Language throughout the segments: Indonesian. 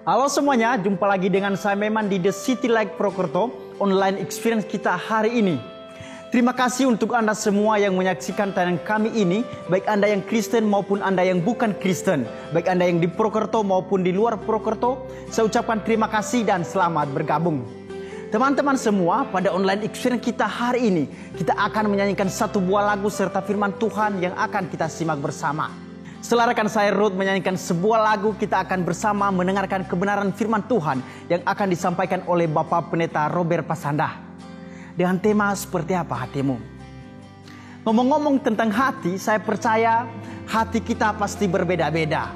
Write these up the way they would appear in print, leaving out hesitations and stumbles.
Halo semuanya, jumpa lagi dengan saya Meman di The City Light Prokerto, online experience kita hari ini. Terima kasih untuk Anda semua yang menyaksikan tayangan kami ini, baik Anda yang Kristen maupun Anda yang bukan Kristen, baik Anda yang di Prokerto maupun di luar Prokerto. Saya ucapkan terima kasih dan selamat bergabung. Teman-teman semua, pada online experience kita hari ini, kita akan menyanyikan satu buah lagu serta firman Tuhan yang akan kita simak bersama. Setelah rekan saya Ruth menyanyikan sebuah lagu, kita akan bersama mendengarkan kebenaran firman Tuhan yang akan disampaikan oleh Bapak Pendeta Robert Pasanda. Dengan tema seperti apa hatimu? Ngomong-ngomong tentang hati, saya percaya hati kita pasti berbeda-beda.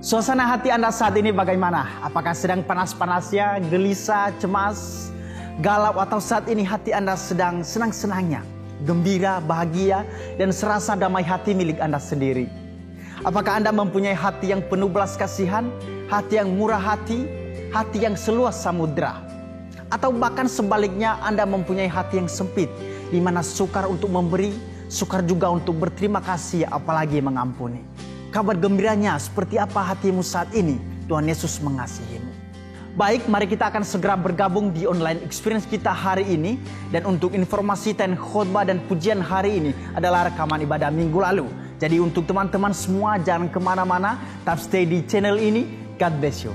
Suasana hati Anda saat ini bagaimana? Apakah sedang panas-panasnya, gelisah, cemas, galau, atau saat ini hati Anda sedang senang-senangnya, gembira, bahagia, dan serasa damai hati milik Anda sendiri? Apakah Anda mempunyai hati yang penuh belas kasihan, hati yang murah hati, hati yang seluas samudra? Atau bahkan sebaliknya Anda mempunyai hati yang sempit, di mana sukar untuk memberi, sukar juga untuk berterima kasih, apalagi mengampuni? Kabar gembiranya seperti apa hatimu saat ini? Tuhan Yesus mengasihimu. Baik, mari kita akan segera bergabung di online experience kita hari ini. Dan untuk informasi tentang khotbah dan pujian hari ini adalah rekaman ibadah minggu lalu. Jadi untuk teman-teman semua jangan kemana-mana, tetap stay di channel ini. God bless you.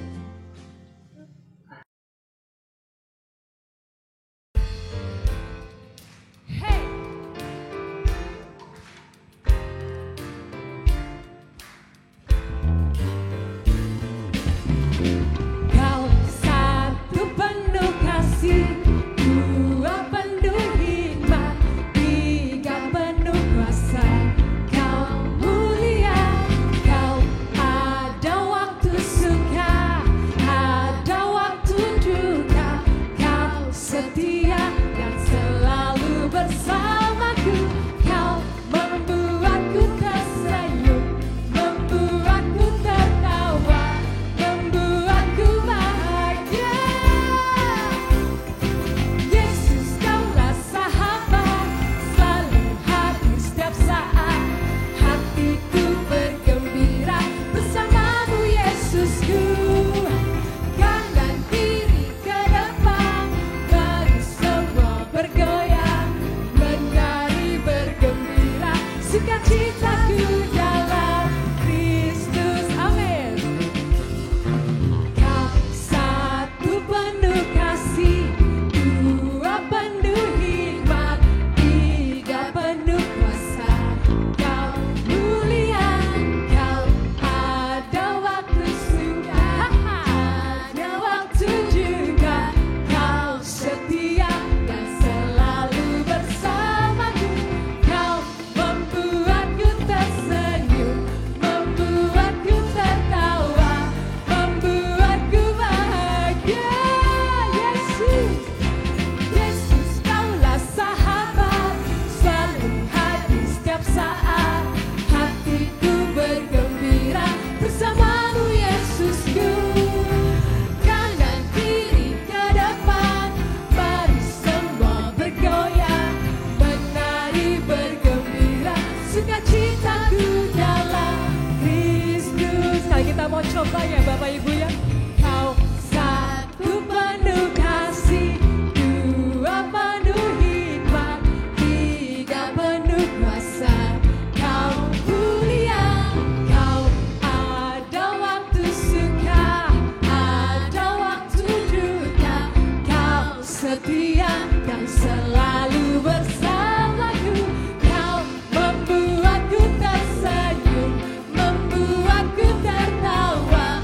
Membuatku tertawa,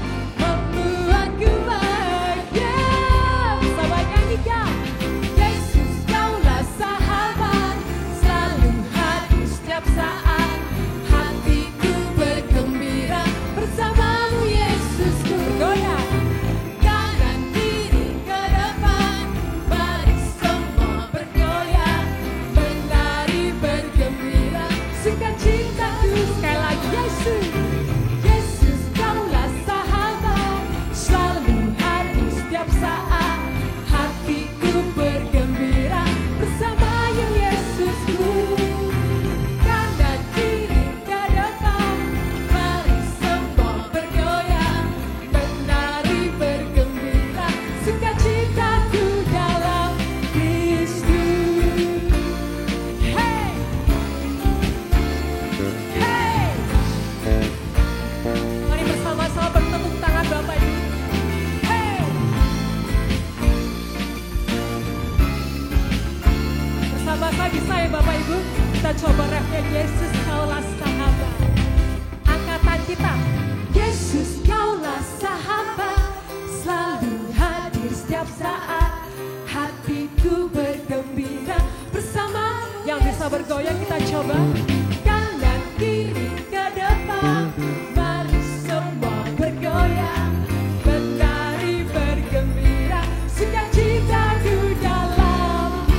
bergoyang, kita coba. Kanan kiri ke depan, mari semua bergoyang, menari bergembira, sukacita di dalam.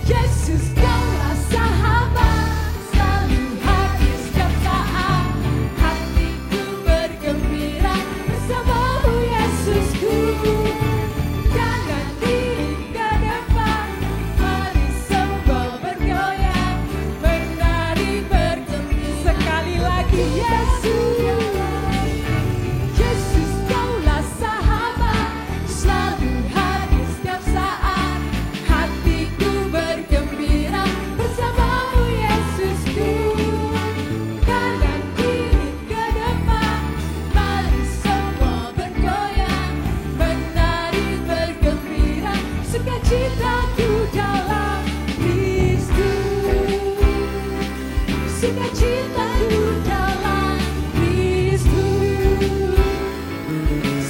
Yesus kaulah sahabat, selalu hadir setiap saat. Hatiku bergembira bersamamu Yesusku. Kanan kiri ke depan, mari semua bergoyang, menari bergembira. Sekali lagi Yesus. Yesus kaulah sahabat, selalu hadir setiap saat. Hatiku bergembira bersamamu Yesusku. Kanan kiri ke depan, mari semua bergoyang, menari bergembira, sukacitaku dalam Kristus. Sukacitaku dalam Kristus.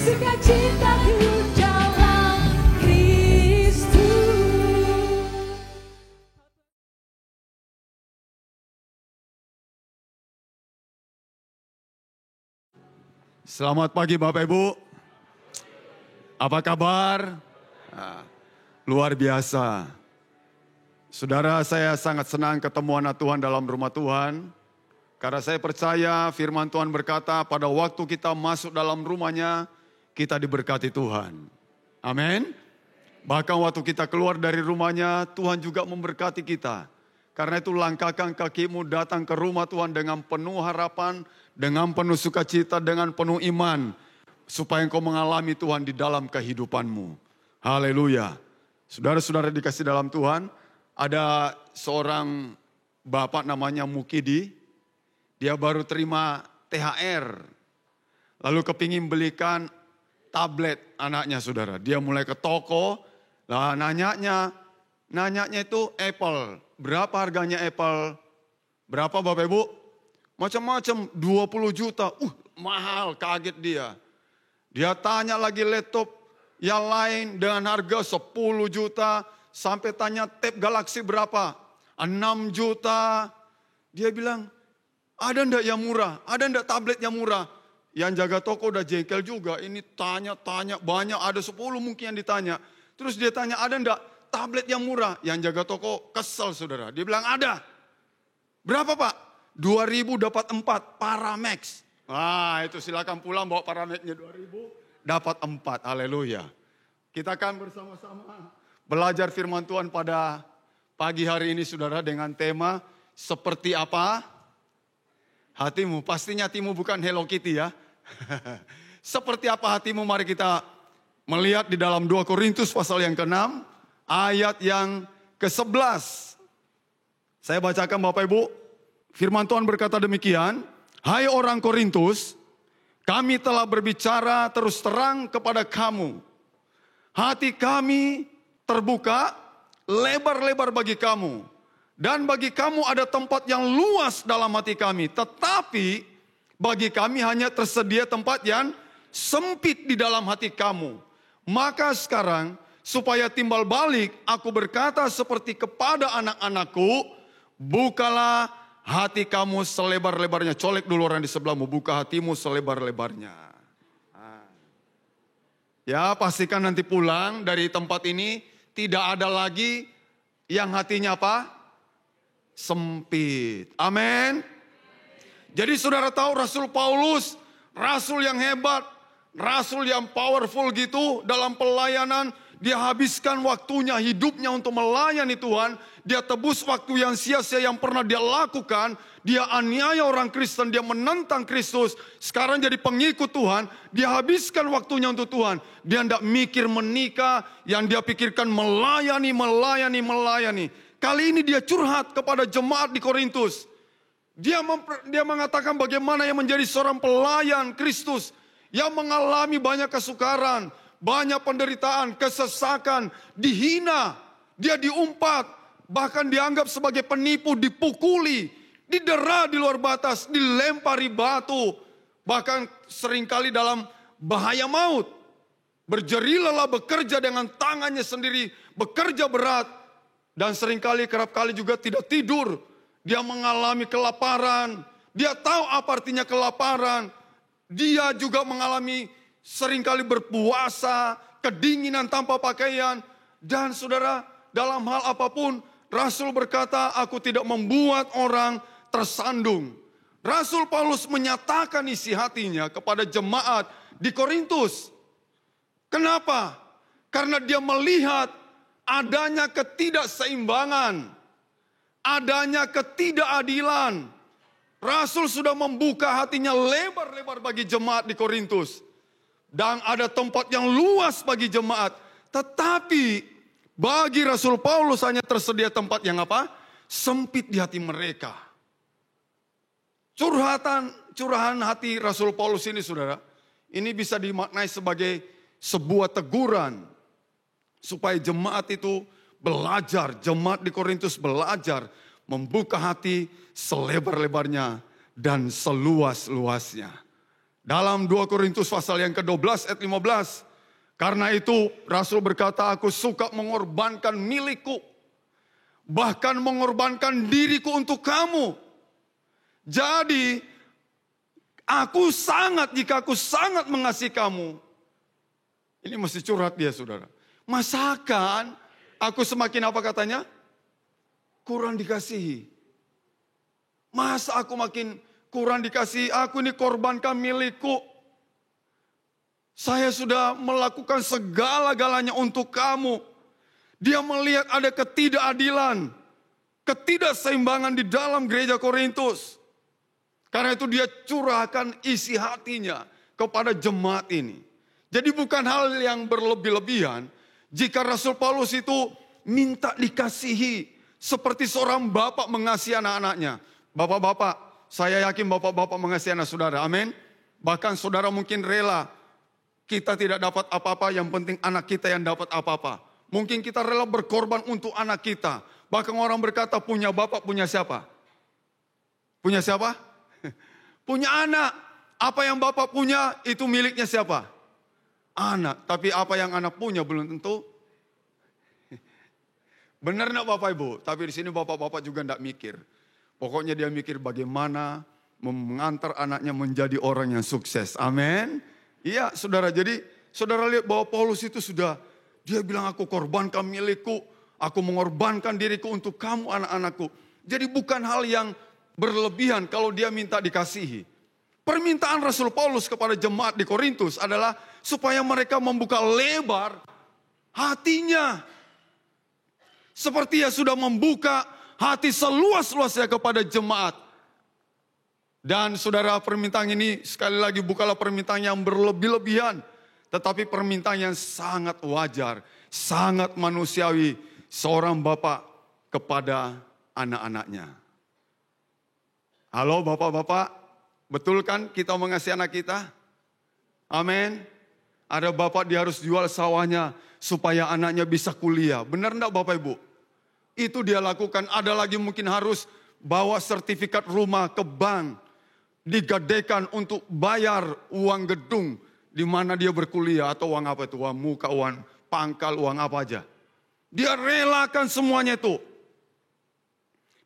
Sukacitaku dalam Kristus. Selamat pagi Bapak Ibu. Apa kabar? Luar biasa. Saudara, saya sangat senang ketemu anak Tuhan dalam rumah Tuhan. Karena saya percaya firman Tuhan berkata pada waktu kita masuk dalam rumahnya, kita diberkati Tuhan. Amin. Bahkan waktu kita keluar dari rumahnya, Tuhan juga memberkati kita. Karena itu langkahkan kakimu datang ke rumah Tuhan dengan penuh harapan, dengan penuh sukacita, dengan penuh iman. Supaya engkau mengalami Tuhan di dalam kehidupanmu. Haleluya. Saudara-saudara dikasih dalam Tuhan, ada seorang bapak namanya Mukidi. Dia baru terima THR. Lalu kepingin belikan tablet anaknya saudara. Dia mulai ke toko. Lah nanyanya itu Apple. Berapa harganya Apple? Berapa Bapak Ibu? Macam-macam 20 juta. Mahal, kaget dia. Dia tanya lagi laptop yang lain dengan harga 10 juta. Sampai tanya tab Galaxy berapa? 6 juta. Dia bilang, ada ndak yang murah? Ada ndak tablet yang murah? Yang jaga toko udah jengkel juga. Ini tanya-tanya banyak, ada 10 mungkin yang ditanya. Terus dia tanya, ada ndak tablet yang murah? Yang jaga toko kesel saudara. Dia bilang ada. Berapa Pak? 2.000 dapat 4 Paramax. Wah itu silakan pulang bawa Paramexnya 2.000 dapat 4. Haleluya. Kita akan bersama-sama belajar firman Tuhan pada pagi hari ini saudara dengan tema seperti apa hatimu. Pastinya hatimu bukan Hello Kitty ya. Seperti apa hatimu, mari kita melihat di dalam 2 Korintus pasal yang ke-6 ayat yang ke-11. Saya bacakan Bapak Ibu. Firman Tuhan berkata demikian, hai orang Korintus, kami telah berbicara terus terang kepada kamu. Hati kami terbuka lebar-lebar bagi kamu. Dan bagi kamu ada tempat yang luas dalam hati kami. Tetapi bagi kami hanya tersedia tempat yang sempit di dalam hati kamu. Maka sekarang supaya timbal balik aku berkata seperti kepada anak-anakku, bukalah hati kamu selebar-lebarnya. Colek dulu orang di sebelahmu, buka hatimu selebar-lebarnya. Ya pastikan nanti pulang dari tempat ini tidak ada lagi yang hatinya apa? Sempit. Amin. Jadi saudara tahu Rasul Paulus, rasul yang hebat, rasul yang powerful gitu dalam pelayanan. Dia habiskan waktunya, hidupnya untuk melayani Tuhan. Dia tebus waktu yang sia-sia yang pernah dia lakukan. Dia aniaya orang Kristen, dia menentang Kristus. Sekarang jadi pengikut Tuhan, dia habiskan waktunya untuk Tuhan. Dia tidak mikir menikah, yang dia pikirkan melayani. Kali ini dia curhat kepada jemaat di Korintus. Dia mengatakan bagaimana yang menjadi seorang pelayan Kristus. Yang mengalami banyak kesukaran, banyak penderitaan, kesesakan, dihina. Dia diumpat, bahkan dianggap sebagai penipu, dipukuli, didera di luar batas, dilempari batu. Bahkan seringkali dalam bahaya maut. Berjeri-lelah bekerja dengan tangannya sendiri, bekerja berat. Dan seringkali kerap kali juga tidak tidur. Dia mengalami kelaparan. Dia tahu apa artinya kelaparan. Dia juga mengalami seringkali berpuasa, kedinginan tanpa pakaian. Dan saudara, dalam hal apapun, Rasul berkata, aku tidak membuat orang tersandung. Rasul Paulus menyatakan isi hatinya kepada jemaat di Korintus. Kenapa? Karena dia melihat adanya ketidakseimbangan, adanya ketidakadilan. Rasul sudah membuka hatinya lebar-lebar bagi jemaat di Korintus. Dan ada tempat yang luas bagi jemaat. Tetapi bagi Rasul Paulus hanya tersedia tempat yang apa? Sempit di hati mereka. Curahan hati Rasul Paulus ini saudara, ini bisa dimaknai sebagai sebuah teguran. Supaya jemaat itu belajar, jemaat di Korintus belajar membuka hati selebar-lebarnya dan seluas-luasnya. Dalam 2 Korintus pasal yang ke-12 ayat 15. Karena itu Rasul berkata, aku suka mengorbankan milikku. Bahkan mengorbankan diriku untuk kamu. Jadi, jika aku sangat mengasihi kamu. Ini mesti curhat dia saudara. Masakan aku semakin apa katanya? Kurang dikasihi. Masa aku makin kurang dikasihi? Aku ini korbankan milikku. Saya sudah melakukan segala-galanya untuk kamu. Dia melihat ada ketidakadilan, ketidakseimbangan di dalam gereja Korintus. Karena itu dia curahkan isi hatinya kepada jemaat ini. Jadi bukan hal yang berlebih-lebihan jika Rasul Paulus itu minta dikasihi seperti seorang bapak mengasihi anak-anaknya. Bapak-bapak, saya yakin bapak-bapak mengasihi anak saudara, amin. Bahkan saudara mungkin rela kita tidak dapat apa-apa, yang penting anak kita yang dapat apa-apa. Mungkin kita rela berkorban untuk anak kita. Bahkan orang berkata punya bapak, punya siapa? Punya siapa? Punya anak. Apa yang bapak punya itu miliknya siapa? Anak. Tapi apa yang anak punya belum tentu. Benar enggak Bapak Ibu? Tapi di sini bapak-bapak juga enggak mikir. Pokoknya dia mikir bagaimana mengantar anaknya menjadi orang yang sukses. Amin. Iya saudara, jadi saudara lihat bahwa Paulus itu sudah, dia bilang aku korbankan milikku. Aku mengorbankan diriku untuk kamu anak-anakku. Jadi bukan hal yang berlebihan kalau dia minta dikasihi. Permintaan Rasul Paulus kepada jemaat di Korintus adalah supaya mereka membuka lebar hatinya. Seperti ya sudah membuka hati seluas-luasnya kepada jemaat. Dan saudara, permintaan ini sekali lagi bukanlah permintaan yang berlebih-lebihan. Tetapi permintaan yang sangat wajar, sangat manusiawi seorang bapak kepada anak-anaknya. Halo bapak-bapak, betul kan kita mengasihi anak kita? Amin. Ada bapak dia harus jual sawahnya supaya anaknya bisa kuliah. Benar enggak Bapak Ibu? Itu dia lakukan. Ada lagi mungkin harus bawa sertifikat rumah ke bank. Digadekan untuk bayar uang gedung di mana dia berkuliah. Atau uang apa itu? Uang muka, uang pangkal, uang apa aja. Dia relakan semuanya itu.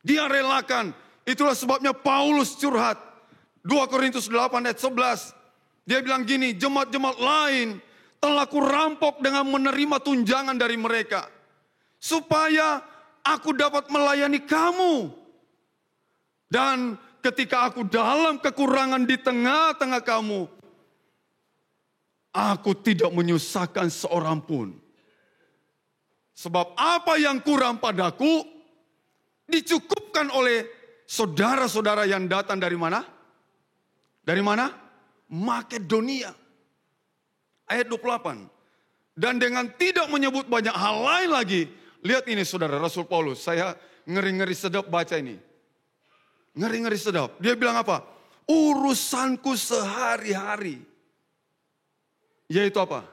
Dia relakan. Itulah sebabnya Paulus curhat. 2 Korintus 8 ayat 11. Dia bilang gini, jemaat-jemaat lain telah kurampok dengan menerima tunjangan dari mereka. Supaya aku dapat melayani kamu. Dan ketika aku dalam kekurangan di tengah-tengah kamu, aku tidak menyusahkan seorang pun. Sebab apa yang kurang padaku dicukupkan oleh saudara-saudara yang datang dari mana? Dari mana? Makedonia. Ayat 28. Dan dengan tidak menyebut banyak hal lain lagi. Lihat ini saudara, Rasul Paulus. Saya ngeri-ngeri sedap baca ini. Ngeri-ngeri sedap. Dia bilang apa? Urusanku sehari-hari. Yaitu apa?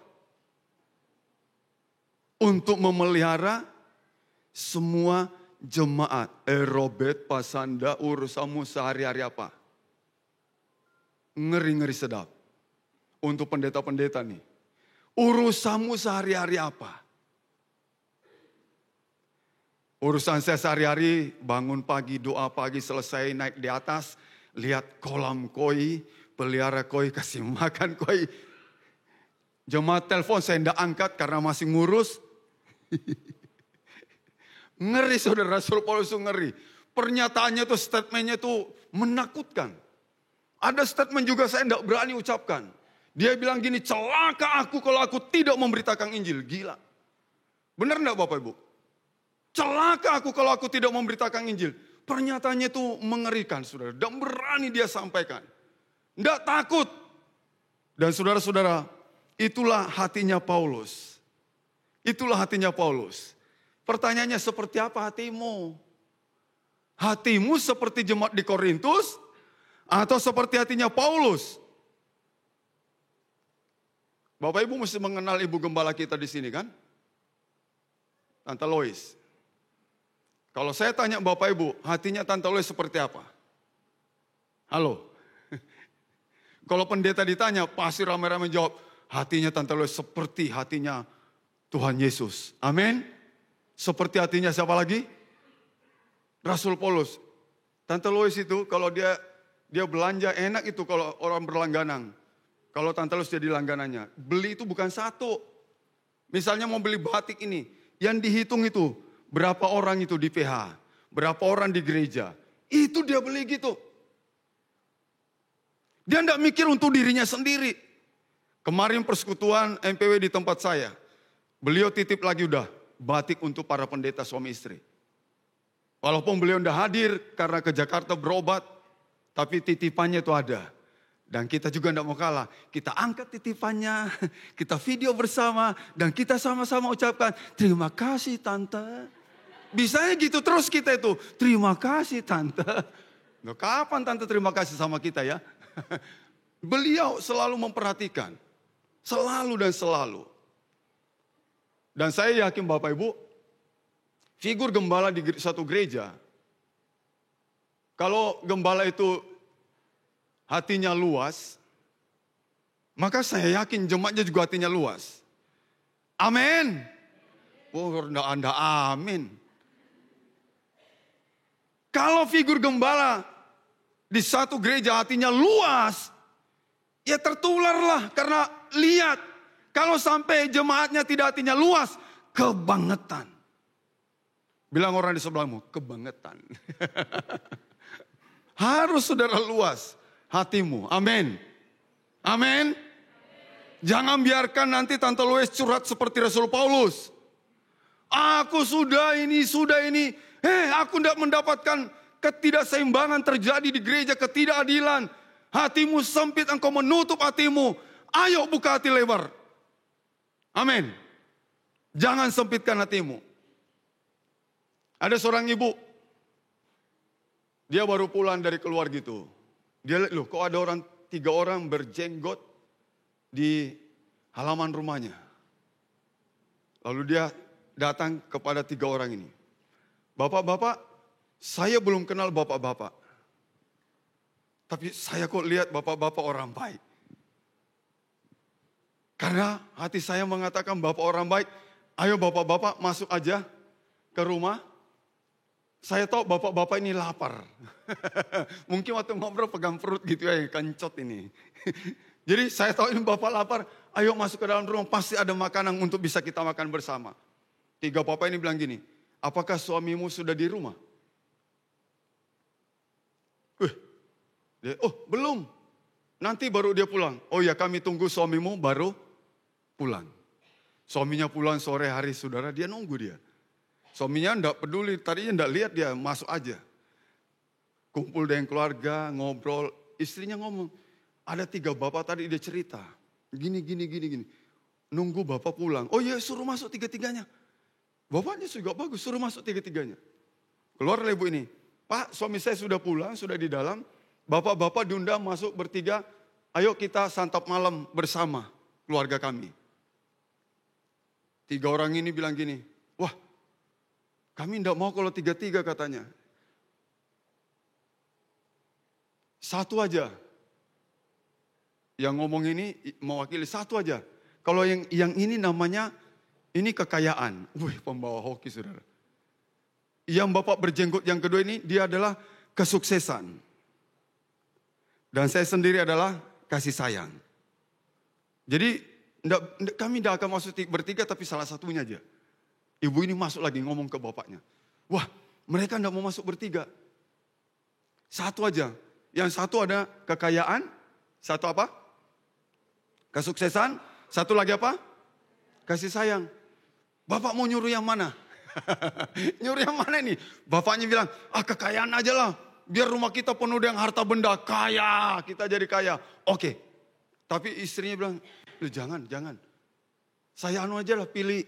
Untuk memelihara semua jemaat. Robert, Pasanda, urusanmu sehari-hari apa? Ngeri-ngeri sedap. Untuk pendeta-pendeta nih. Urusanmu sehari-hari apa? Urusan saya sehari-hari, bangun pagi, doa pagi, selesai naik di atas, lihat kolam koi, pelihara koi, kasih makan koi. Jemaat telepon saya tidak angkat karena masih ngurus. Ngeri saudara, Rasul Paulus itu ngeri. Pernyataannya tuh, statementnya tuh menakutkan. Ada statement juga saya tidak berani ucapkan. Dia bilang gini, celaka aku kalau aku tidak memberitakan Injil. Gila. Benar enggak Bapak Ibu? Celaka aku kalau aku tidak memberitakan Injil. Pernyataannya itu mengerikan saudara. Dan berani dia sampaikan. Tidak takut. Dan saudara-saudara, itulah hatinya Paulus. Itulah hatinya Paulus. Pertanyaannya, seperti apa hatimu? Hatimu seperti jemaat di Korintus? Atau seperti hatinya Paulus? Bapak Ibu mesti mengenal ibu gembala kita di sini kan? Tante Lois. Kalau saya tanya Bapak Ibu, hatinya Tante Lois seperti apa? Halo? Kalau pendeta ditanya, pasti ramai-ramai jawab, hatinya Tante Lois seperti hatinya Tuhan Yesus. Amin. Seperti hatinya siapa lagi? Rasul Paulus. Tante Lois itu kalau dia belanja enak itu kalau orang berlangganan. Kalau Tante Lois jadi langganannya. Beli itu bukan satu. Misalnya mau beli batik ini. Yang dihitung itu berapa orang itu di PH. Berapa orang di gereja. Itu dia beli gitu. Dia tidak mikir untuk dirinya sendiri. Kemarin persekutuan MPW di tempat saya. Beliau titip lagi udah batik untuk para pendeta suami istri. Walaupun beliau tidak hadir karena ke Jakarta berobat. Tapi titipannya itu ada. Dan kita juga tidak mau kalah. Kita angkat titipannya, kita video bersama, dan kita sama-sama ucapkan, terima kasih Tante. Bisanya gitu terus kita itu, terima kasih Tante. Loh, kapan Tante terima kasih sama kita ya? Beliau selalu memperhatikan. Selalu dan selalu. Dan saya yakin Bapak Ibu, figur gembala di satu gereja, kalau gembala itu hatinya luas, maka saya yakin jemaatnya juga hatinya luas. Amin. Oh, Anda amin. Kalau figur gembala di satu gereja hatinya luas, ya tertularlah karena lihat. Kalau sampai jemaatnya tidak hatinya luas, kebangetan. Bilang orang di sebelahmu, kebangetan. Harus saudara luas hatimu. Amin. Amin. Jangan biarkan nanti Tante Lois curhat seperti Rasul Paulus. Aku sudah ini. Aku tidak mendapatkan ketidakseimbangan terjadi di gereja, ketidakadilan. Hatimu sempit, engkau menutup hatimu. Ayo buka hati lebar. Amin. Jangan sempitkan hatimu. Ada seorang ibu. Dia baru pulang dari keluar gitu. Dia lihat, loh kok ada 3 orang berjenggot di halaman rumahnya. Lalu dia datang kepada 3 orang ini. Bapak-bapak, saya belum kenal bapak-bapak. Tapi saya kok lihat bapak-bapak orang baik. Karena hati saya mengatakan bapak orang baik. Ayo bapak-bapak masuk aja ke rumah. Saya tahu bapak-bapak ini lapar. Mungkin waktu ngobrol pegang perut gitu ya, kencot ini. Jadi saya tahu ini bapak lapar. Ayo masuk ke dalam rumah, pasti ada makanan untuk bisa kita makan bersama. 3 bapak ini bilang gini, apakah suamimu sudah di rumah? Oh belum, nanti baru dia pulang. Oh ya kami tunggu suamimu baru pulang. Suaminya pulang sore hari saudara, dia nunggu dia. Suaminya enggak peduli, tadinya enggak lihat dia, masuk aja. Kumpul dengan keluarga, ngobrol. Istrinya ngomong, ada 3 bapak tadi dia cerita. Gini. Nunggu bapak pulang. Oh iya suruh masuk 3-3-nya. Bapaknya juga bagus, suruh masuk 3-3-nya. Keluar ibu ini. Pak, suami saya sudah pulang, sudah di dalam. Bapak-bapak diundang masuk bertiga. Ayo kita santap malam bersama keluarga kami. 3 orang ini bilang gini. Wah, kami tidak mau kalau 3-3 katanya. 1 aja. Yang ngomong ini mewakili 1 aja. Kalau yang ini namanya, ini kekayaan. Wih, pembawa hoki saudara. yang Bapak berjenggot yang kedua ini, dia adalah kesuksesan. Dan saya sendiri adalah kasih sayang. Jadi kami tidak akan masuk bertiga, tapi salah satunya aja. Ibu ini masuk lagi ngomong ke bapaknya. Wah, mereka tidak mau masuk bertiga. Satu aja. Yang satu ada kekayaan, satu apa? Kesuksesan, satu lagi apa? Kasih sayang. Bapak mau nyuruh yang mana? Nyuruh yang mana ini? Bapaknya bilang, kekayaan aja lah. Biar rumah kita penuh dengan harta benda. Kaya, kita jadi kaya. Oke. Tapi istrinya bilang, jangan. Saya aja lah pilih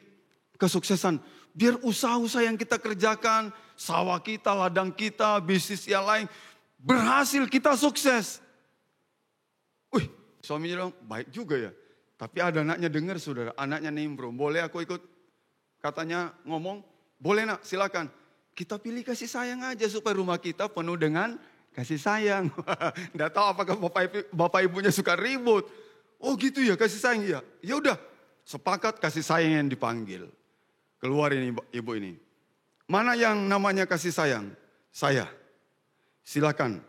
kesuksesan. Biar usaha-usaha yang kita kerjakan, sawah kita, ladang kita, bisnis yang lain, berhasil, kita sukses. Wih, suaminya bilang, baik juga ya. Tapi ada anaknya dengar saudara, anaknya nimbrung. Boleh aku ikut? Katanya ngomong, boleh nak, silakan. Kita pilih kasih sayang aja supaya rumah kita penuh dengan kasih sayang. Nggak tahu apakah bapak ibunya suka ribut. Oh gitu ya, kasih sayang ya. Ya udah, sepakat kasih sayang yang dipanggil. Keluar ini ibu ini. Mana yang namanya kasih sayang? Saya. Silakan.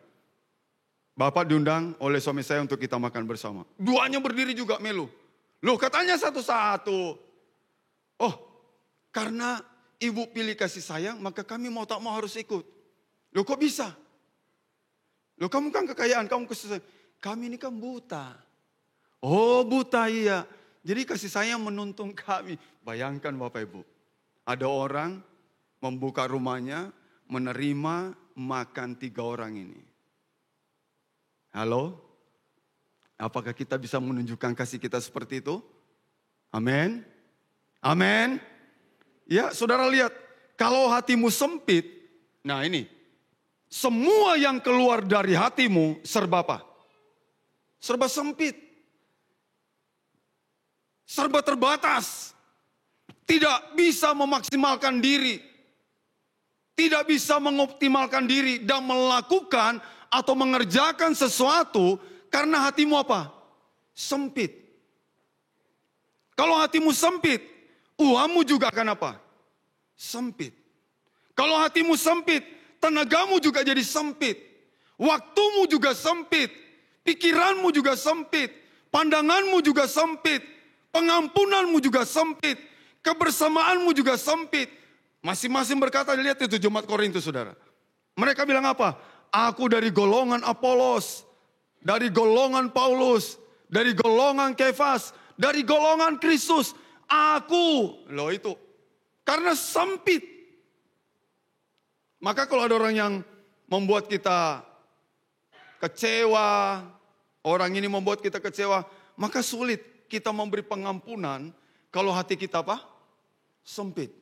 Bapak diundang oleh suami saya untuk kita makan bersama. Duanya berdiri juga melu. Loh katanya satu-satu. Oh, karena ibu pilih kasih sayang, maka kami mau tak mau harus ikut. Loh kok bisa? Loh kamu kan kekayaan, kamu kasih sayang. Kami ini kan buta. Oh buta iya. Jadi kasih sayang menuntun kami. Bayangkan Bapak Ibu. Ada orang membuka rumahnya, menerima makan 3 orang ini. Halo? Apakah kita bisa menunjukkan kasih kita seperti itu? Amin. Amin. Ya, saudara lihat. Kalau hatimu sempit, nah ini. Semua yang keluar dari hatimu serba apa? Serba sempit. Serba terbatas. Tidak bisa memaksimalkan diri. Tidak bisa mengoptimalkan diri dan melakukan atau mengerjakan sesuatu karena hatimu apa? Sempit. Kalau hatimu sempit, uangmu juga akan apa? Sempit. Kalau hatimu sempit, tenagamu juga jadi sempit. Waktumu juga sempit. Pikiranmu juga sempit. Pandanganmu juga sempit. Pengampunanmu juga sempit. Kebersamaanmu juga sempit. Masing-masing berkata, lihat itu Jemaat Korintus saudara. Mereka bilang apa? Aku dari golongan Apolos, dari golongan Paulus, dari golongan Kefas, dari golongan Kristus. Aku, loh itu. Karena sempit. Maka kalau ada orang yang membuat kita kecewa, orang ini membuat kita kecewa, maka sulit kita memberi pengampunan kalau hati kita apa? Sempit.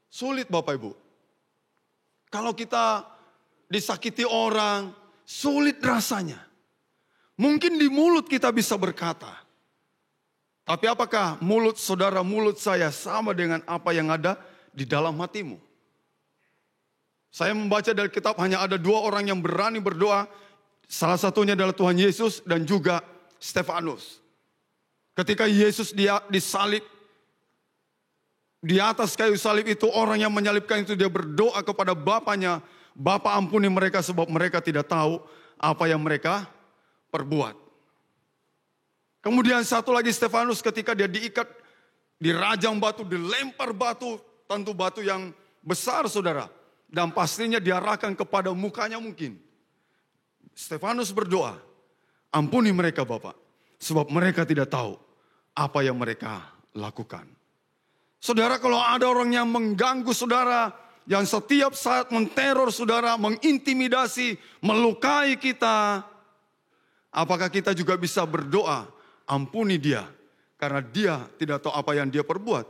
Sulit Bapak Ibu. Kalau kita disakiti orang, sulit rasanya. Mungkin di mulut kita bisa berkata. Tapi apakah mulut saudara, mulut saya sama dengan apa yang ada di dalam hatimu? Saya membaca dari kitab hanya ada 2 orang yang berani berdoa. Salah satunya adalah Tuhan Yesus dan juga Stefanus. Ketika Yesus disalib, di atas kayu salib itu orang yang menyalibkan itu dia berdoa kepada Bapaknya. Bapa ampuni mereka sebab mereka tidak tahu apa yang mereka perbuat. Kemudian satu lagi Stefanus ketika dia diikat, dirajang batu, dilempar batu. Tentu batu yang besar saudara. Dan pastinya diarahkan kepada mukanya mungkin. Stefanus berdoa, ampuni mereka Bapak. Sebab mereka tidak tahu apa yang mereka lakukan. Saudara, kalau ada orang yang mengganggu saudara, yang setiap saat menteror saudara, mengintimidasi, melukai kita, apakah kita juga bisa berdoa, ampuni dia, karena dia tidak tahu apa yang dia perbuat.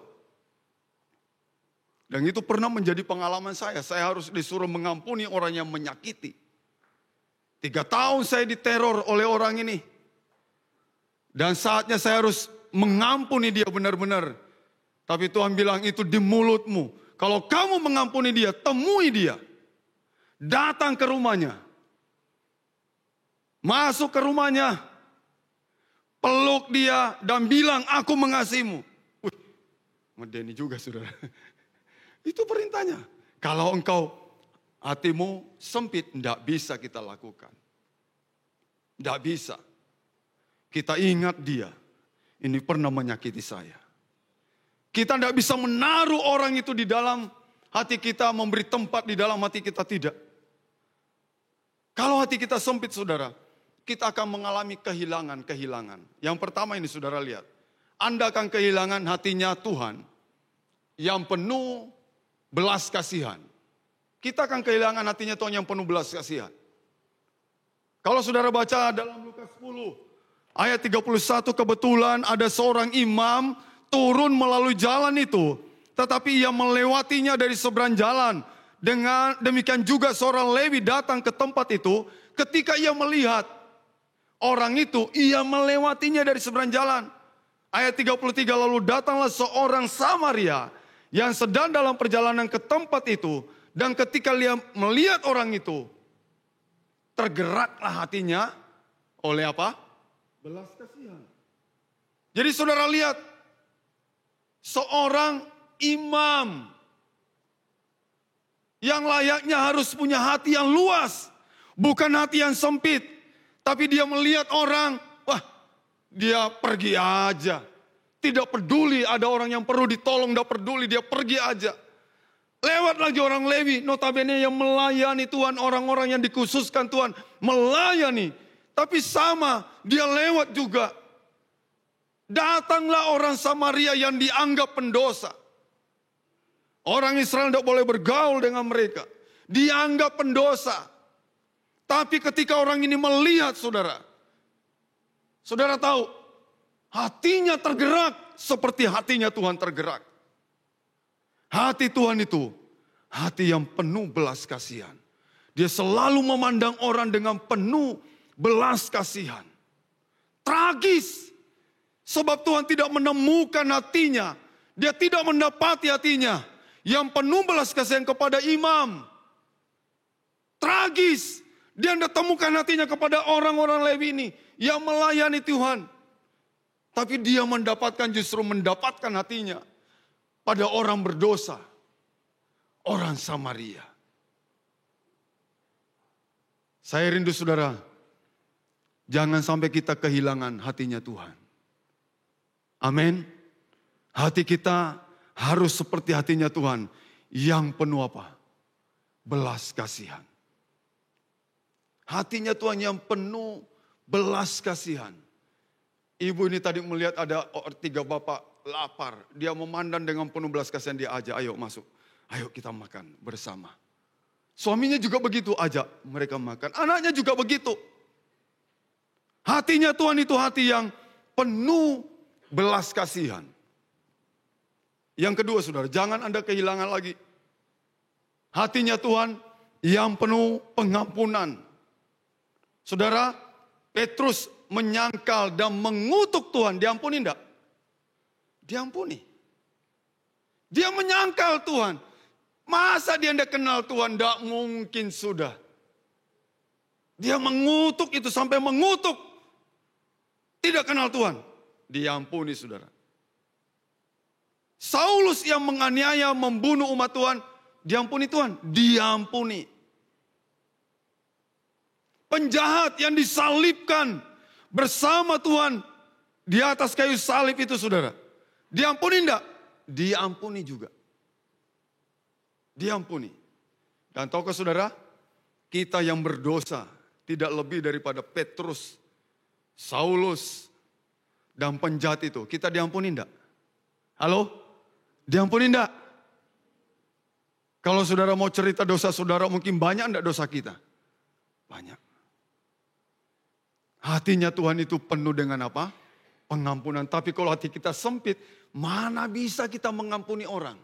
Dan itu pernah menjadi pengalaman saya harus disuruh mengampuni orang yang menyakiti. 3 tahun saya diteror oleh orang ini. Dan saatnya saya harus mengampuni dia benar-benar. Tapi Tuhan bilang itu di mulutmu. Kalau kamu mengampuni dia, temui dia. Datang ke rumahnya. Masuk ke rumahnya. Peluk dia dan bilang aku mengasihimu. Wih, medeni juga saudara. Itu perintahnya. Kalau engkau hatimu sempit, tidak bisa kita lakukan. Tidak bisa. Kita ingat dia, ini pernah menyakiti saya. Kita tidak bisa menaruh orang itu di dalam hati kita, memberi tempat di dalam hati kita, tidak. Kalau hati kita sempit, saudara, kita akan mengalami kehilangan-kehilangan. Yang pertama ini saudara lihat, Anda akan kehilangan hatinya Tuhan yang penuh belas kasihan. Kita akan kehilangan hatinya Tuhan yang penuh belas kasihan. Kalau saudara baca dalam Lukas 10 ayat 31, kebetulan ada seorang imam turun melalui jalan itu, tetapi ia melewatinya dari seberang jalan. Dengan demikian juga seorang Lewi datang ke tempat itu. Ketika ia melihat orang itu, ia melewatinya dari seberang jalan. Ayat 33, lalu datanglah seorang Samaria yang sedang dalam perjalanan ke tempat itu. Dan ketika dia melihat orang itu, tergeraklah hatinya oleh apa? Belas kasihan. Jadi saudara lihat, seorang imam yang layaknya harus punya hati yang luas, bukan hati yang sempit. Tapi dia melihat orang, wah dia pergi aja. Tidak peduli ada orang yang perlu ditolong, tidak peduli, dia pergi aja. Lewat lagi orang Lewi, notabene yang melayani Tuhan, orang-orang yang dikhususkan Tuhan melayani. Tapi sama, dia lewat juga. Datanglah orang Samaria yang dianggap pendosa. Orang Israel tidak boleh bergaul dengan mereka. Dianggap pendosa. Tapi ketika orang ini melihat saudara. Saudara tahu, hatinya tergerak seperti hatinya Tuhan tergerak. Hati Tuhan itu, hati yang penuh belas kasihan. Dia selalu memandang orang dengan penuh belas kasihan. Tragis. Sebab Tuhan tidak menemukan hatinya. Dia tidak mendapati hatinya yang penuh belas kasihan kepada imam. Tragis. Dia tidak temukan hatinya kepada orang-orang Lewi ini yang melayani Tuhan. Tapi dia justru mendapatkan hatinya pada orang berdosa. Orang Samaria. Saya rindu saudara, jangan sampai kita kehilangan hatinya Tuhan. Amin. Hati kita harus seperti hatinya Tuhan yang penuh apa? Belas kasihan. Hatinya Tuhan yang penuh belas kasihan. Ibu ini tadi melihat ada 3 bapak lapar. Dia memandang dengan penuh belas kasihan, dia ajak, ayo masuk. Ayo kita makan bersama. Suaminya juga begitu, ajak mereka makan. Anaknya juga begitu. Hatinya Tuhan itu hati yang penuh belas kasihan. Yang kedua saudara, jangan Anda kehilangan lagi. Hatinya Tuhan yang penuh pengampunan. Saudara, Petrus menyangkal dan mengutuk Tuhan. Diampuni enggak? Diampuni. Dia menyangkal Tuhan. Masa dia enggak kenal Tuhan? Enggak mungkin sudah. Dia mengutuk itu sampai mengutuk. Tidak kenal Tuhan. Diampuni saudara. Saulus yang menganiaya, membunuh umat Tuhan. Diampuni Tuhan. Diampuni. Penjahat yang disalibkan bersama Tuhan di atas kayu salib itu saudara. Diampuni enggak? Diampuni juga. Diampuni. Dan tahukah saudara, kita yang berdosa tidak lebih daripada Petrus, Saulus, dan penjahat itu. Kita diampuni enggak? Halo? Diampuni enggak? Kalau saudara mau cerita dosa saudara, mungkin banyak enggak dosa kita? Banyak. Hatinya Tuhan itu penuh dengan apa? Pengampunan. Tapi kalau hati kita sempit, mana bisa kita mengampuni orang?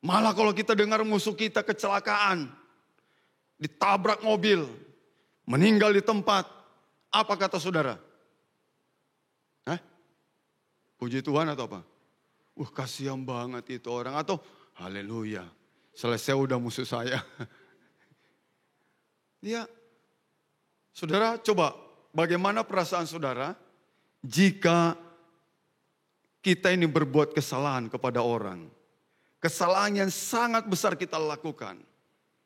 Malah kalau kita dengar musuh kita kecelakaan, ditabrak mobil, meninggal di tempat, apa kata saudara? Puji Tuhan atau apa? Kasihan banget itu orang. Atau haleluya, selesai udah musuh saya. Dia, saudara coba bagaimana perasaan saudara jika kita ini berbuat kesalahan kepada orang. kesalahan yang sangat besar kita lakukan.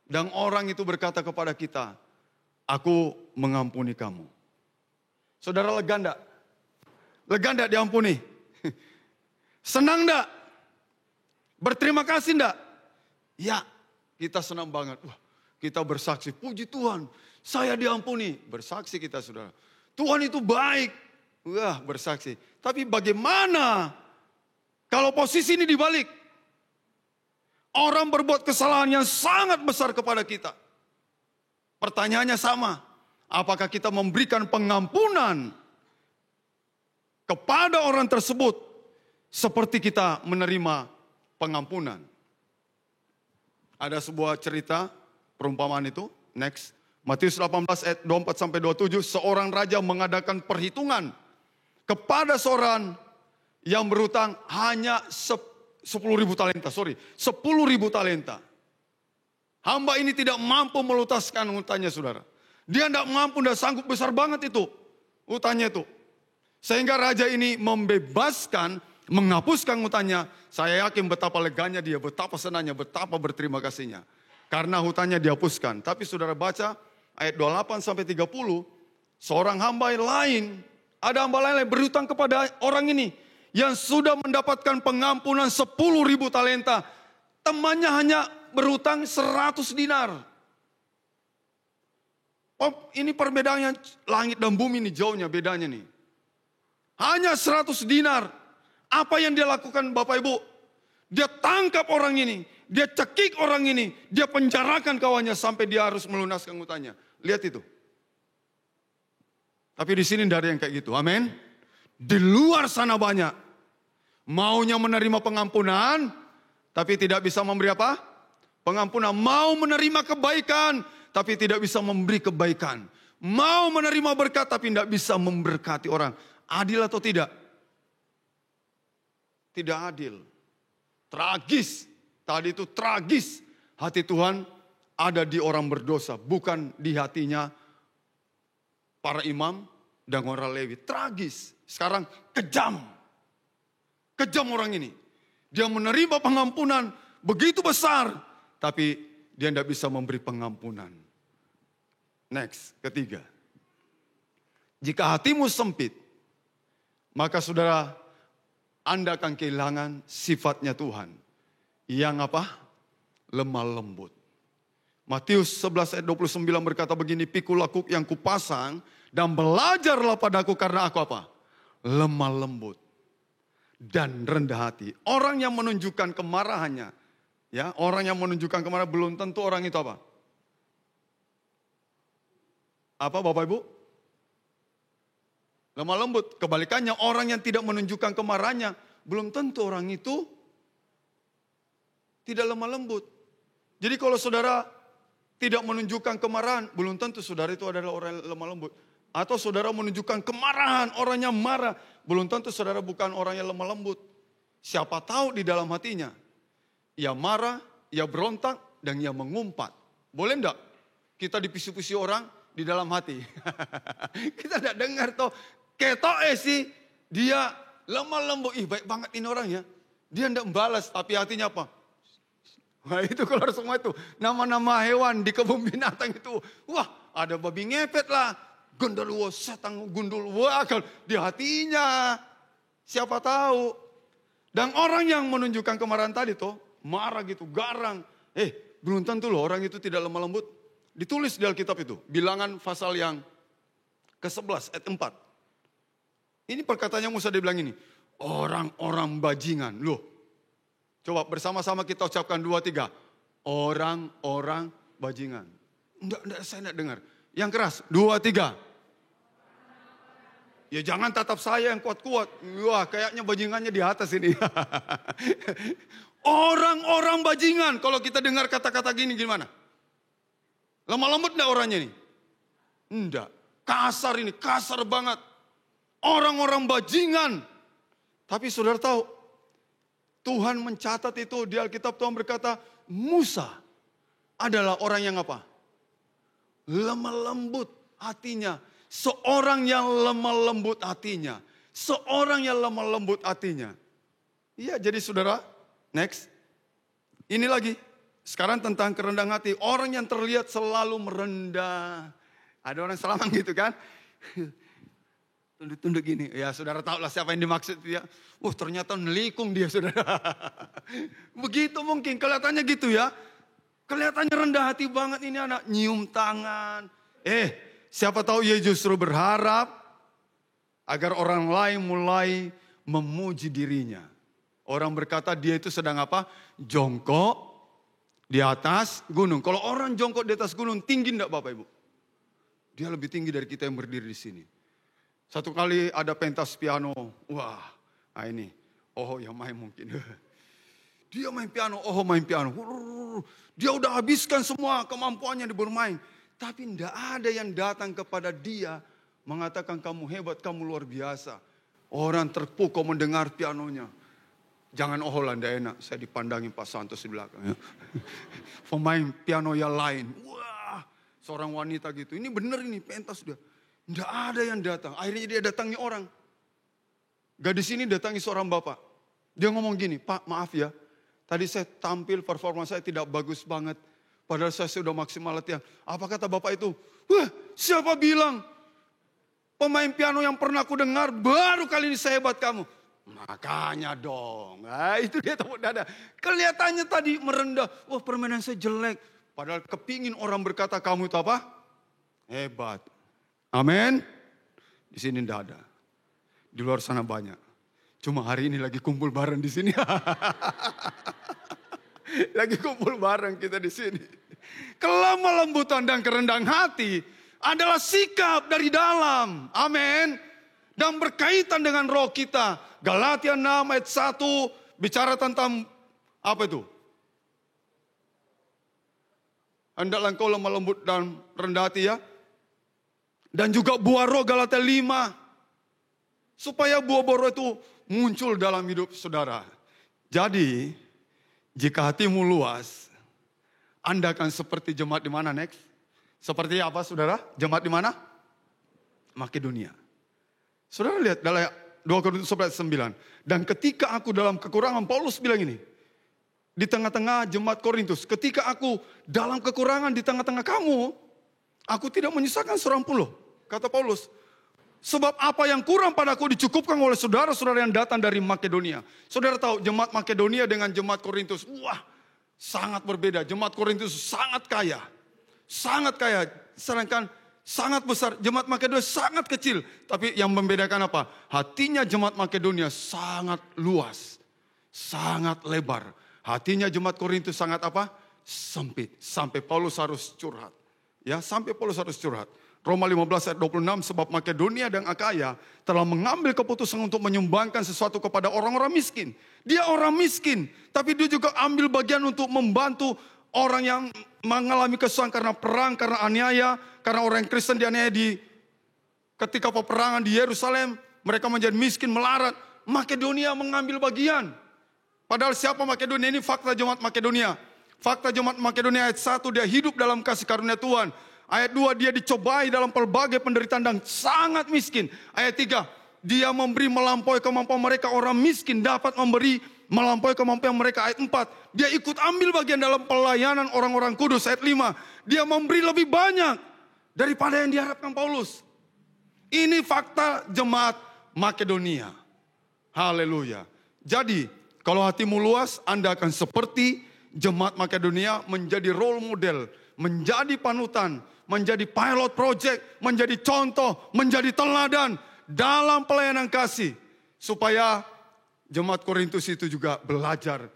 Dan orang itu berkata kepada kita, aku mengampuni kamu. Saudara lega enggak? Lega enggak diampuni? Senang enggak? Berterima kasih enggak? Ya, kita senang banget. Wah, kita bersaksi, puji Tuhan, saya diampuni. Bersaksi kita saudara. Tuhan itu baik. Wah, bersaksi. Tapi bagaimana kalau posisi ini dibalik? Orang berbuat kesalahan yang sangat besar kepada kita. Pertanyaannya sama. Apakah kita memberikan pengampunan kepada orang tersebut seperti kita menerima pengampunan? Ada sebuah cerita perumpamaan itu. Next. Matius 18 ayat 24-27. Seorang raja mengadakan perhitungan kepada seorang yang berutang hanya 10.000 talenta. 10.000 talenta. Hamba ini tidak mampu melutaskan hutangnya saudara. Dia tidak mampu, tidak sanggup, besar banget itu hutangnya itu. Sehingga raja ini membebaskan, menghapuskan hutangnya. Saya yakin betapa leganya dia, betapa senangnya, betapa berterima kasihnya. Karena hutangnya dihapuskan. Tapi saudara baca ayat 28-30. Seorang hamba lain, ada hamba lain berhutang kepada orang ini. Yang sudah mendapatkan pengampunan 10.000 talenta. Temannya hanya berhutang 100 dinar. Oh, ini perbedaannya langit dan bumi nih, jauhnya bedanya nih. Hanya 100 dinar. Apa yang dia lakukan Bapak Ibu? Dia tangkap orang ini. Dia cekik orang ini. Dia penjarakan kawannya sampai dia harus melunaskan hutangnya. Lihat itu. Tapi di sini tidak ada yang kayak gitu. Amin. Di luar sana banyak. Maunya menerima pengampunan. Tapi tidak bisa memberi apa? Pengampunan. Mau menerima kebaikan. Tapi tidak bisa memberi kebaikan. Mau menerima berkat. Tapi tidak bisa memberkati orang. Adil atau tidak? Tidak adil. Tragis. Tadi itu tragis. Hati Tuhan ada di orang berdosa. Bukan di hatinya para imam dan orang Lewi. Tragis. Sekarang kejam. Kejam orang ini. Dia menerima pengampunan begitu besar. Tapi dia tidak bisa memberi pengampunan. Next, ketiga. Jika hatimu sempit. Maka saudara, Anda akan kehilangan sifatnya Tuhan. Yang apa? Lemah lembut. Matius 11 ayat 29 berkata begini. Pikul aku yang kupasang dan belajarlah padaku karena aku apa? Lemah lembut dan rendah hati. Orang yang menunjukkan kemarahannya, ya, orang yang menunjukkan kemarahan belum tentu orang itu apa? Apa Bapak Ibu? Lemah lembut. Kebalikannya orang yang tidak menunjukkan kemarahannya belum tentu orang itu tidak lemah lembut. Jadi kalau saudara tidak menunjukkan kemarahan, belum tentu saudara itu adalah orang yang lemah lembut. Atau saudara menunjukkan kemarahan, orangnya marah. Belum tentu saudara bukan orang yang lemah lembut. Siapa tahu di dalam hatinya. Ia marah, ia berontak, dan ia mengumpat. Boleh enggak kita dipisu-pisu orang di dalam hati? Kita enggak dengar toh. Ketoke sih, dia lemah lembut. Ih baik banget ini orang ya. Dia enggak membalas, tapi hatinya apa? Wah itu keluar semua itu. Nama-nama hewan di kebun binatang itu. Wah ada babi ngepet lah. Genderuwo, setan gundul, wah di hatinya. Siapa tahu. Dan orang yang menunjukkan kemarahan tadi tuh, marah gitu, garang. Belum tentu loh orang itu tidak lemah lembut. Ditulis di Alkitab itu. Bilangan pasal yang ke-11 ayat 4. Ini perkataannya Musa dia bilang ini. Orang-orang bajingan. Loh. Coba bersama-sama kita ucapkan 2, 3. Orang-orang bajingan. Enggak, saya enggak dengar. Yang keras, 2, 3. Ya jangan tatap saya yang kuat-kuat. Wah kayaknya bajingannya di atas ini. Orang-orang bajingan. Kalau kita dengar kata-kata gini gimana? Lemah lembut enggak orangnya ini? Enggak. Kasar ini, kasar banget. Orang-orang bajingan. Tapi saudara tahu, Tuhan mencatat itu di Alkitab. Tuhan berkata, Musa adalah orang yang apa? Lemah lembut hatinya. Seorang yang lemah lembut hatinya. Seorang yang lemah lembut hatinya. Iya jadi saudara, next. Ini lagi. Sekarang tentang kerendahan hati. Orang yang terlihat selalu merendah. Ada orang selama gitu kan. Tunduk-tunduk gini. Ya saudara tahu lah siapa yang dimaksud ya. Ternyata nelikung dia saudara. Begitu mungkin kelihatannya gitu ya. Kelihatannya rendah hati banget ini anak. Nyium tangan. Siapa tahu ia justru berharap agar orang lain mulai memuji dirinya. Orang berkata dia itu sedang apa? Jongkok di atas gunung. Kalau orang jongkok di atas gunung tinggi enggak Bapak Ibu? Dia lebih tinggi dari kita yang berdiri di sini. Satu kali ada pentas piano. Wah, ini. Yang main mungkin. Dia main piano, main piano. Dia udah habiskan semua kemampuannya di bermain. Tapi tidak ada yang datang kepada dia mengatakan kamu hebat, kamu luar biasa. Orang terpukau mendengar pianonya. Jangan lah, tidak enak. Saya dipandangin Pak Santos di belakang. Ya. Pemain piano yang lain. Wah, seorang wanita gitu. Ini benar ini pentas dia. Tidak ada yang datang. Akhirnya dia datangi orang. Gadis ini datangi seorang bapak. Dia ngomong gini, Pak maaf ya. Tadi saya tampil performa saya tidak bagus banget. Padahal saya sudah maksimal latihan. Apa kata bapak itu? Wah, siapa bilang? Pemain piano yang pernah aku dengar baru kali ini sehebat kamu. Makanya dong. Nah, itu dia tepuk dada. Kelihatannya tadi merendah. Wah, permainan saya jelek. Padahal kepingin orang berkata kamu itu apa? Hebat. Amin. Di sini tidak ada. Di luar sana banyak. Cuma hari ini lagi kumpul bareng di sini. Lagi kumpul bareng kita di sini. Kelemah lembutan dan kerendahan hati adalah sikap dari dalam. Amin. Dan berkaitan dengan roh kita. Galatia 6 ayat 1 bicara tentang apa itu? Hendaklah engkau lemah lembut dan rendah hati ya. Dan juga buah roh Galatia 5. Supaya buah-buah roh itu muncul dalam hidup saudara. Jadi, jika hatimu luas, Anda akan seperti jemaat di mana next? Seperti apa saudara? Jemaat di mana? Makedonia. Saudara lihat dalam 2 Korintus 11:9. Dan ketika aku dalam kekurangan, Paulus bilang ini. Di tengah-tengah jemaat Korintus. Ketika aku dalam kekurangan di tengah-tengah kamu, aku tidak menyusahkan seorang pun loh. Kata Paulus, sebab apa yang kurang padaku dicukupkan oleh saudara-saudara yang datang dari Makedonia. Saudara tahu jemaat Makedonia dengan jemaat Korintus, wah sangat berbeda. Jemaat Korintus sangat kaya. Sangat kaya, sedangkan sangat besar. Jemaat Makedonia sangat kecil. Tapi yang membedakan apa? Hatinya jemaat Makedonia sangat luas. Sangat lebar. Hatinya jemaat Korintus sangat apa? Sempit. Sampai Paulus harus curhat. Ya, sampai Paulus harus curhat. Roma 15 ayat 26, sebab Makedonia dan Akaya telah mengambil keputusan untuk menyumbangkan sesuatu kepada orang-orang miskin. Dia orang miskin, tapi dia juga ambil bagian untuk membantu orang yang mengalami kesusahan karena perang, karena aniaya, karena orang Kristen dianiaya ketika peperangan di Yerusalem, mereka menjadi miskin, melarat. Makedonia mengambil bagian. Padahal siapa Makedonia? Ini fakta jemaat Makedonia. Fakta jemaat Makedonia ayat 1, dia hidup dalam kasih karunia Tuhan. Ayat 2, dia dicobai dalam pelbagai penderitaan dan sangat miskin. Ayat 3, dia memberi melampaui kemampuan mereka. Orang miskin dapat memberi melampaui kemampuan mereka. Ayat 4, dia ikut ambil bagian dalam pelayanan orang-orang kudus. Ayat 5, dia memberi lebih banyak daripada yang diharapkan Paulus. Ini fakta jemaat Makedonia. Haleluya. Jadi, kalau hatimu luas, Anda akan seperti jemaat Makedonia, menjadi role model, menjadi panutan, menjadi pilot project, menjadi contoh, menjadi teladan dalam pelayanan kasih. Supaya jemaat Korintus itu juga belajar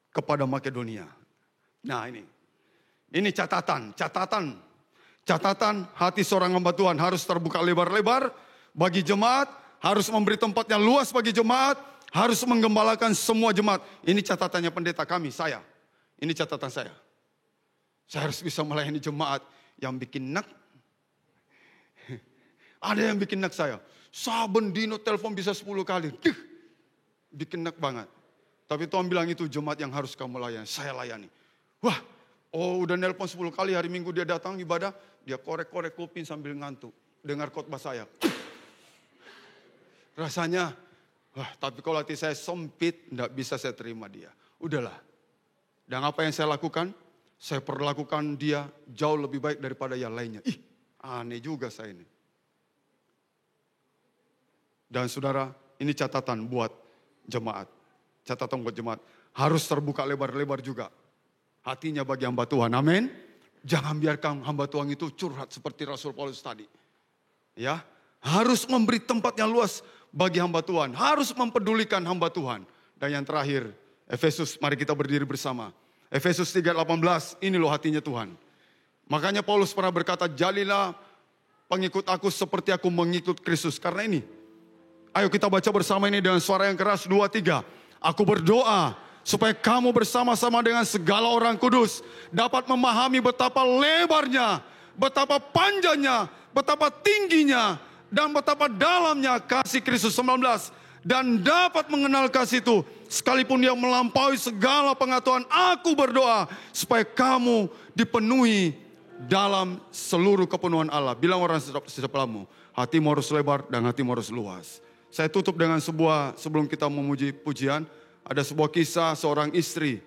kepada Makedonia. Nah ini catatan hati seorang hamba Tuhan harus terbuka lebar-lebar bagi jemaat, harus memberi tempat yang luas bagi jemaat, harus menggembalakan semua jemaat. Ini catatannya pendeta kami, saya. Ini catatan saya. Saya harus bisa melayani jemaat yang bikin nek. Ada yang bikin nek saya. Saben dino telepon bisa 10 kali. Bikin nek banget. Tapi Tuhan bilang itu jemaat yang harus kamu layani. Saya layani. Wah, udah nelpon 10 kali, hari Minggu dia datang ibadah. Dia korek-korek kuping sambil ngantuk. Dengar khotbah saya. Rasanya, tapi kalau hati saya sempit, tidak bisa saya terima dia. Udahlah. Dan apa yang saya lakukan? Saya perlakukan dia jauh lebih baik daripada yang lainnya. Ih, aneh juga saya ini. Dan saudara, ini catatan buat jemaat. Catatan buat jemaat. Harus terbuka lebar-lebar juga hatinya bagi hamba Tuhan. Amin. Jangan biarkan hamba Tuhan itu curhat seperti Rasul Paulus tadi. Ya, harus memberi tempat yang luas bagi hamba Tuhan. Harus mempedulikan hamba Tuhan. Dan yang terakhir, Efesus, mari kita berdiri bersama. Efesus 3:18, ini loh hatinya Tuhan. Makanya Paulus pernah berkata, jadilah pengikut aku seperti aku mengikut Kristus. Karena ini, ayo kita baca bersama ini dengan suara yang keras, 2, 3. Aku berdoa supaya kamu bersama-sama dengan segala orang kudus dapat memahami betapa lebarnya, betapa panjangnya, betapa tingginya, dan betapa dalamnya kasih Kristus 19. Dan dapat mengenal kasih itu sekalipun dia melampaui segala pengetahuan. Aku berdoa supaya kamu dipenuhi dalam seluruh kepenuhan Allah. Bilang orang sebelahmu, hatimu harus lebar dan hatimu harus luas. Saya tutup dengan sebelum kita memuji pujian, ada sebuah kisah seorang istri.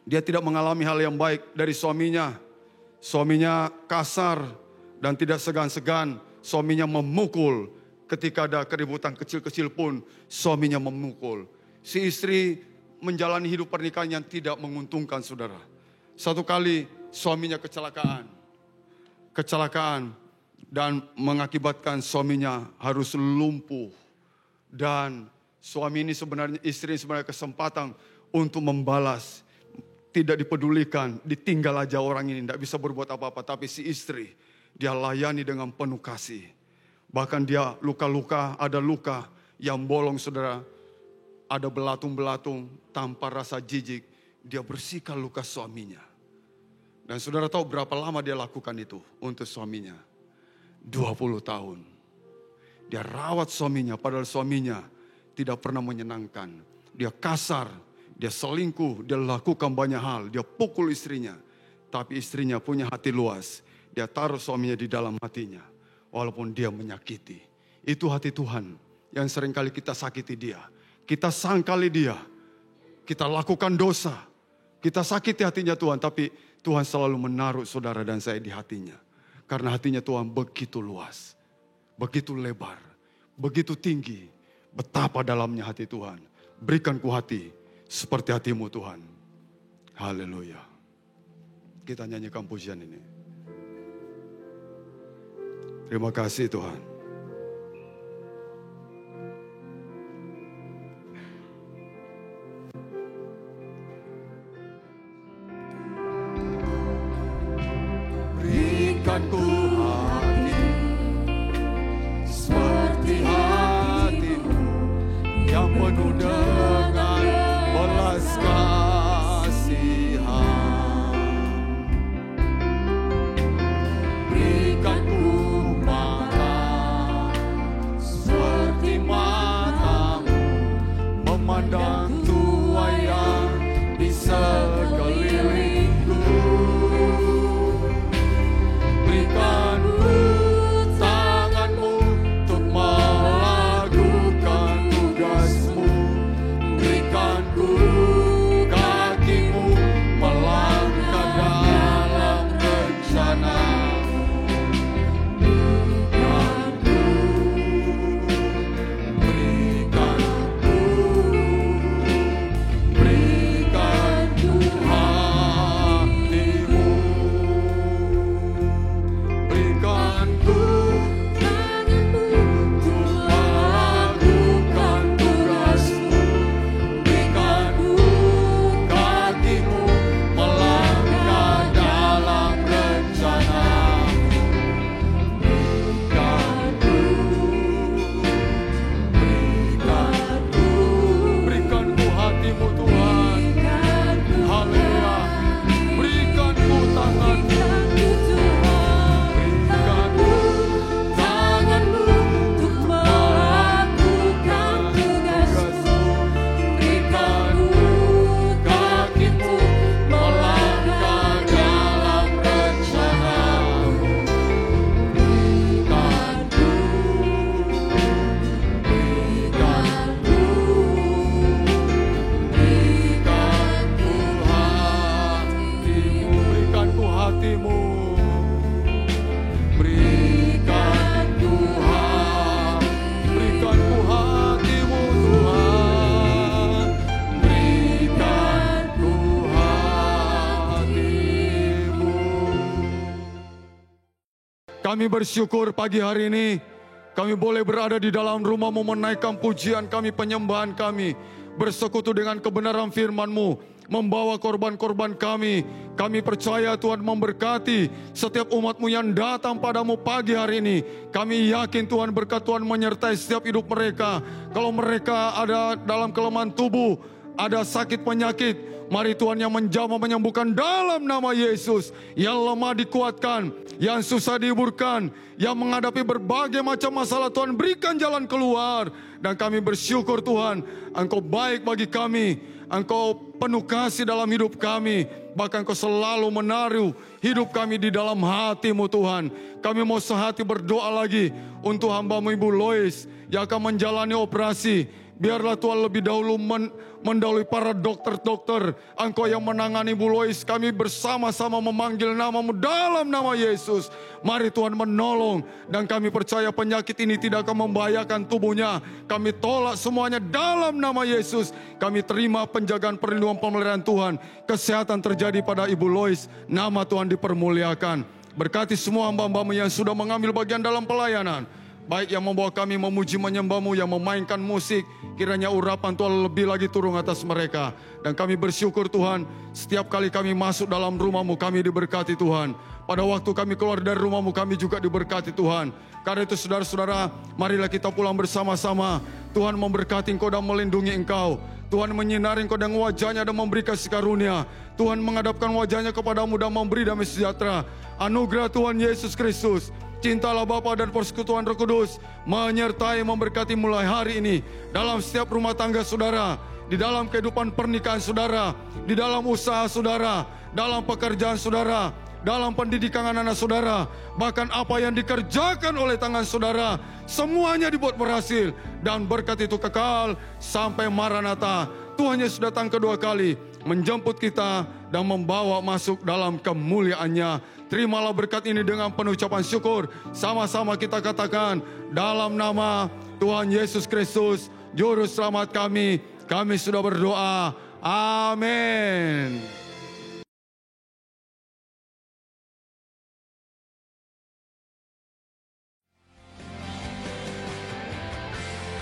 Dia tidak mengalami hal yang baik dari suaminya. Suaminya kasar dan tidak segan-segan. Suaminya memukul. Ketika ada keributan kecil-kecil pun suaminya memukul. Si istri menjalani hidup pernikahan yang tidak menguntungkan, saudara. Satu kali suaminya kecelakaan dan mengakibatkan suaminya harus lumpuh. Dan suami ini istri sebenarnya kesempatan untuk membalas. Tidak dipedulikan, ditinggal aja orang ini, tidak bisa berbuat apa-apa. Tapi si istri, dia layani dengan penuh kasih. Bahkan dia luka-luka, ada luka yang bolong, saudara. Ada belatung-belatung tanpa rasa jijik. Dia bersihkan luka suaminya. Dan saudara tahu berapa lama dia lakukan itu untuk suaminya? 20 tahun. Dia rawat suaminya, padahal suaminya tidak pernah menyenangkan. Dia kasar, dia selingkuh, dia lakukan banyak hal. Dia pukul istrinya. Tapi istrinya punya hati luas. Dia taruh suaminya di dalam hatinya. Walaupun dia menyakiti. Itu hati Tuhan yang seringkali kita sakiti dia. Kita sangkali dia. Kita lakukan dosa. Kita sakiti hatinya Tuhan. Tapi Tuhan selalu menaruh saudara dan saya di hatinya. Karena hatinya Tuhan begitu luas. Begitu lebar. Begitu tinggi. Betapa dalamnya hati Tuhan. Berikan ku hati seperti hatimu Tuhan. Haleluya. Kita nyanyikan pujian ini. Terima kasih Tuhan. Berikan ku hati seperti hatimu yang penuh dengan belas kasihan. Berikan ku memandang tua yang di sekelilingku. Berikan ku tanganmu untuk melakukan tugasmu. Berikan ku kakimu melangkah dalam rencanamu. Berikan ku Kami bersyukur pagi hari ini kami boleh berada di dalam rumah-Mu, menaikkan pujian kami, penyembahan kami, bersekutu dengan kebenaran firman-Mu, membawa korban-korban kami. Kami percaya Tuhan memberkati setiap umat-Mu yang datang padamu pagi hari ini. Kami yakin Tuhan berkat Tuhan menyertai setiap hidup mereka. Kalau mereka ada dalam kelemahan tubuh, ada sakit penyakit, mari Tuhan yang menjamah menyembuhkan dalam nama Yesus. Yang lemah dikuatkan, yang susah dihiburkan, yang menghadapi berbagai macam masalah Tuhan berikan jalan keluar. Dan kami bersyukur Tuhan, Engkau baik bagi kami. Engkau penuh kasih dalam hidup kami. Bahkan Engkau selalu menaruh hidup kami di dalam hati-Mu Tuhan. Kami mau sehati berdoa lagi untuk hamba-Mu Ibu Lois yang akan menjalani operasi. Biarlah Tuhan lebih dahulu mendahului para dokter-dokter. Engkau yang menangani Ibu Lois. Kami bersama-sama memanggil nama-Mu dalam nama Yesus. Mari Tuhan menolong. Dan kami percaya penyakit ini tidak akan membahayakan tubuhnya. Kami tolak semuanya dalam nama Yesus. Kami terima penjagaan perlindungan pemeliharaan Tuhan. Kesehatan terjadi pada Ibu Lois. Nama Tuhan dipermuliakan. Berkati semua hamba-hamba-Mu yang sudah mengambil bagian dalam pelayanan. Baik yang membawa kami memuji menyembah-Mu, yang memainkan musik, kiranya urapan Tuhan lebih lagi turun atas mereka. Dan kami bersyukur Tuhan, setiap kali kami masuk dalam rumah-Mu, kami diberkati Tuhan. Pada waktu kami keluar dari rumah-Mu, kami juga diberkati Tuhan. Karena itu saudara-saudara, marilah kita pulang bersama-sama. Tuhan memberkati engkau dan melindungi engkau. Tuhan menyinari engkau dengan wajahnya dan memberi kasih karunia. Tuhan menghadapkan wajahnya kepadamu dan memberi damai sejahtera. Anugerah Tuhan Yesus Kristus, cintalah Bapa dan persekutuan Roh Kudus menyertai memberkati mulai hari ini dalam setiap rumah tangga saudara, di dalam kehidupan pernikahan saudara, di dalam usaha saudara, dalam pekerjaan saudara, dalam pendidikan anak-anak saudara, bahkan apa yang dikerjakan oleh tangan saudara, semuanya dibuat berhasil dan berkat itu kekal sampai Maranatha. Tuhan Yesus datang kedua kali menjemput kita dan membawa masuk dalam kemuliaannya. Terimalah berkat ini dengan penuh ucapan syukur. Sama-sama kita katakan, dalam nama Tuhan Yesus Kristus, Juru Selamat kami sudah berdoa. Amin.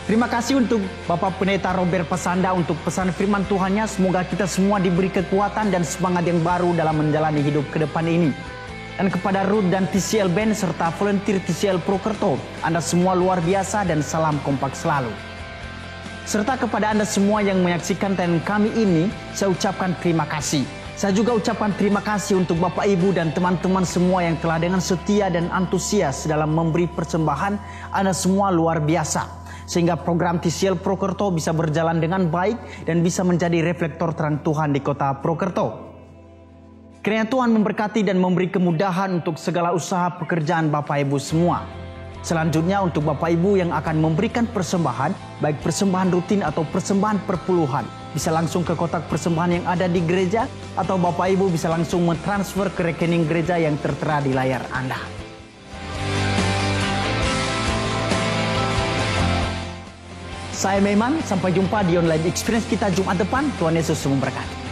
Terima kasih untuk Bapak Pendeta Robert Pasanda untuk pesan firman Tuhannya. Semoga kita semua diberi kekuatan dan semangat yang baru dalam menjalani hidup ke depan ini. Dan kepada Ruth dan TCL Band serta volunteer TCL Prokerto, Anda semua luar biasa dan salam kompak selalu. Serta kepada Anda semua yang menyaksikan tayangan kami ini, saya ucapkan terima kasih. Saya juga ucapkan terima kasih untuk Bapak Ibu dan teman-teman semua yang telah dengan setia dan antusias dalam memberi persembahan. Anda semua luar biasa. Sehingga program TCL Prokerto bisa berjalan dengan baik dan bisa menjadi reflektor terang Tuhan di kota Prokerto. Kiranya Tuhan memberkati dan memberi kemudahan untuk segala usaha pekerjaan Bapak Ibu semua. Selanjutnya untuk Bapak Ibu yang akan memberikan persembahan, baik persembahan rutin atau persembahan perpuluhan, bisa langsung ke kotak persembahan yang ada di gereja, atau Bapak Ibu bisa langsung mentransfer ke rekening gereja yang tertera di layar Anda. Saya Meman, sampai jumpa di online experience kita Jumat depan. Tuhan Yesus memberkati.